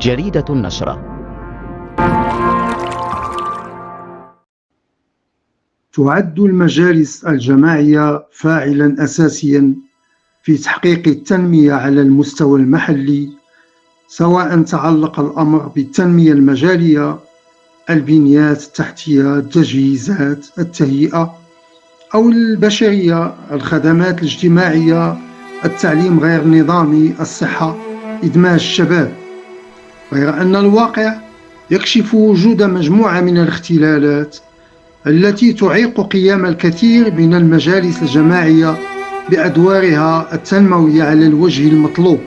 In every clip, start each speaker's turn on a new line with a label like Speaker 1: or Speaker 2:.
Speaker 1: جريدة النشرة.
Speaker 2: تعد المجالس الجماعية فاعلاً أساسياً في تحقيق التنمية على المستوى المحلي، سواء تعلق الأمر بالتنمية المجالية، البنيات التحتية، التجهيزات، التهيئة، أو البشرية، الخدمات الاجتماعية، التعليم غير النظامي، الصحة، إدماج الشباب. غير أن الواقع يكشف وجود مجموعة من الاختلالات التي تعيق قيام الكثير من المجالس الجماعية بأدوارها التنموية على الوجه المطلوب.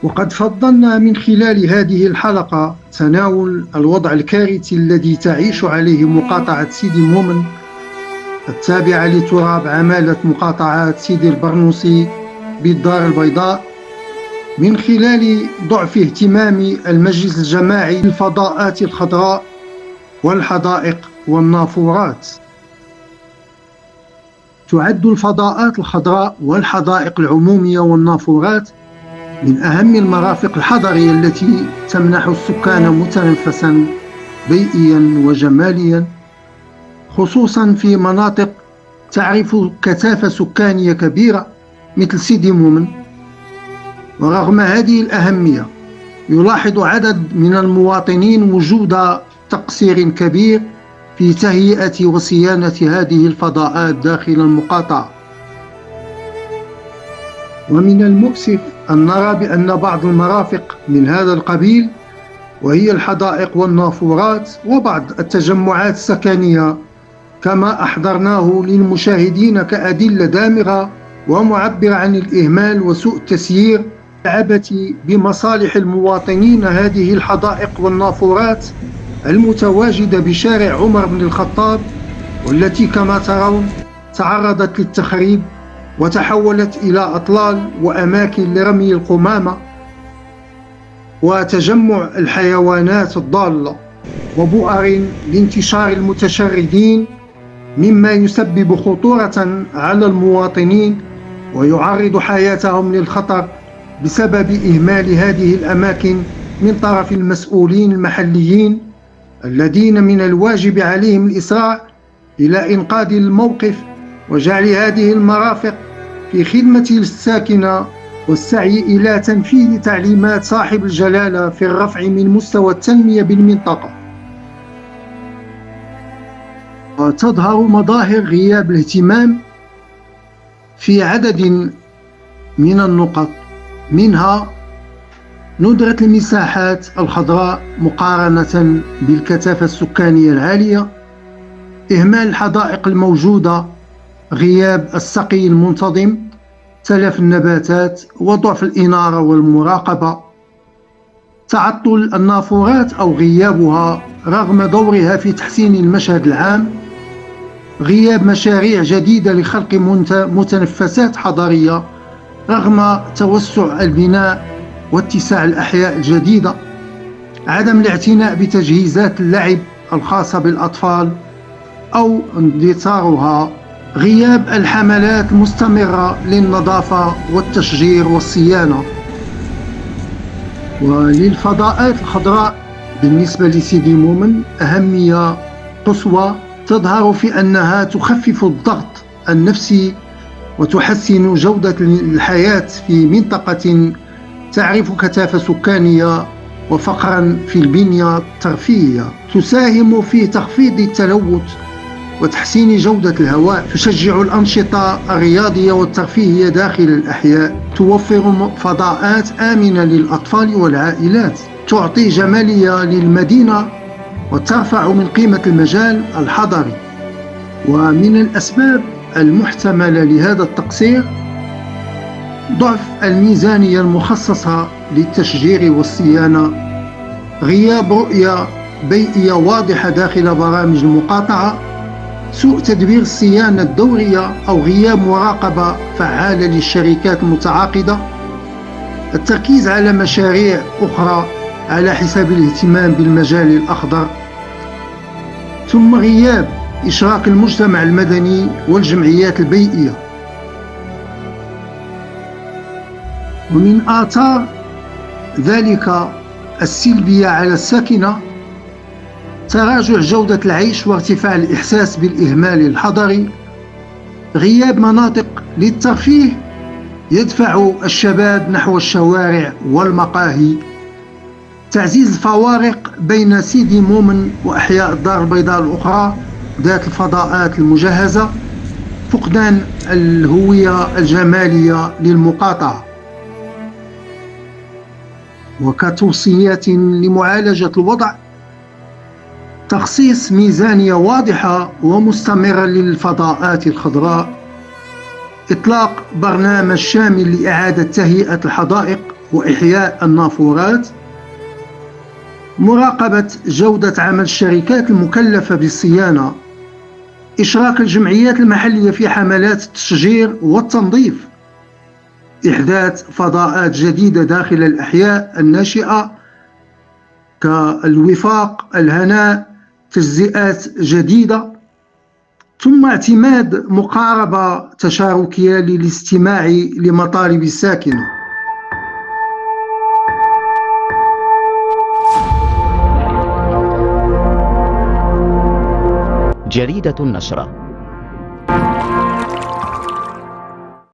Speaker 2: وقد فضلنا من خلال هذه الحلقة تناول الوضع الكارثي الذي تعيش عليه مقاطعة سيدي مومن التابعة لتراب عمالة مقاطعات سيدي البرنوسي بالدار البيضاء، من خلال ضعف اهتمام المجلس الجماعي بالفضاءات الخضراء والحدائق والنافورات. تعد الفضاءات الخضراء والحدائق العمومية والنافورات من أهم المرافق الحضرية التي تمنح السكان متنفسا بيئيا وجماليا، خصوصا في مناطق تعرف كثافة سكانية كبيرة مثل سيدي مومن. ورغم هذه الأهمية يلاحظ عدد من المواطنين وجود تقصير كبير في تهيئة وصيانة هذه الفضاءات داخل المقاطعة. ومن المؤسف أن نرى بأن بعض المرافق من هذا القبيل، وهي الحدائق والنافورات وبعض التجمعات السكنية، كما أحضرناه للمشاهدين كأدلة دامغة ومعبرة عن الإهمال وسوء التسيير والعبث بمصالح المواطنين، هذه الحدائق والنافورات المتواجدة بشارع عمر بن الخطاب، والتي كما ترون تعرضت للتخريب وتحولت إلى أطلال وأماكن لرمي القمامة وتجمع الحيوانات الضالة وبؤر لانتشار المتشردين، مما يسبب خطورة على المواطنين ويعرض حياتهم للخطر بسبب إهمال هذه الأماكن من طرف المسؤولين المحليين، الذين من الواجب عليهم الإسراع إلى إنقاذ الموقف وجعل هذه المرافق في خدمة الساكنة والسعي إلى تنفيذ تعليمات صاحب الجلالة في الرفع من مستوى التنمية بالمنطقة. وتظهر مظاهر غياب الاهتمام في عدد من النقط، منها ندرة المساحات الخضراء مقارنة بالكثافة السكانية العالية، إهمال الحدائق الموجودة، غياب السقي المنتظم، تلف النباتات وضعف الإنارة والمراقبة، تعطل النافورات أو غيابها رغم دورها في تحسين المشهد العام، غياب مشاريع جديدة لخلق متنفسات حضرية رغم توسع البناء واتساع الأحياء الجديدة، عدم الاعتناء بتجهيزات اللعب الخاصة بالأطفال أو اندثارها، غياب الحملات المستمرة للنظافة والتشجير والصيانة. وللفضاءات الخضراء بالنسبة لسيدي مومن أهمية قصوى، تظهر في أنها تخفف الضغط النفسي وتحسن جودة الحياة في منطقة تعرف كثافة سكانية وفقرا في البنية الترفيهية، تساهم في تخفيض التلوث وتحسين جودة الهواء، تشجع الأنشطة الرياضية والترفيهية داخل الأحياء، توفر فضاءات آمنة للأطفال والعائلات، تعطي جمالية للمدينة وترفع من قيمة المجال الحضري. ومن الأسباب المحتملة لهذا التقصير ضعف الميزانية المخصصة للتشجير والصيانة، غياب رؤية بيئية واضحة داخل برامج المقاطعة، سوء تدبير الصيانة الدورية أو غياب مراقبة فعالة للشركات المتعاقدة، التركيز على مشاريع أخرى على حساب الاهتمام بالمجال الأخضر، ثم غياب إشراك المجتمع المدني والجمعيات البيئية. ومن آثار ذلك السلبية على الساكنة، تراجع جودة العيش وارتفاع الإحساس بالإهمال الحضري، غياب مناطق للترفيه يدفع الشباب نحو الشوارع والمقاهي، تعزيز الفوارق بين سيدي مومن وأحياء الدار البيضاء الأخرى ذات الفضاءات المجهزة، فقدان الهوية الجمالية للمقاطعة. وكتوصيات لمعالجة الوضع، تخصيص ميزانية واضحة ومستمرة للفضاءات الخضراء، إطلاق برنامج شامل لإعادة تهيئة الحدائق وإحياء النافورات، مراقبة جودة عمل الشركات المكلفة بالصيانة، إشراك الجمعيات المحلية في حملات التشجير والتنظيف، إحداث فضاءات جديدة داخل الأحياء الناشئة كالوفاق، الهناء، تجزئات جديدة، ثم اعتماد مقاربة تشاركية للاستماع لمطالب الساكنة.
Speaker 1: جريدة النشرة.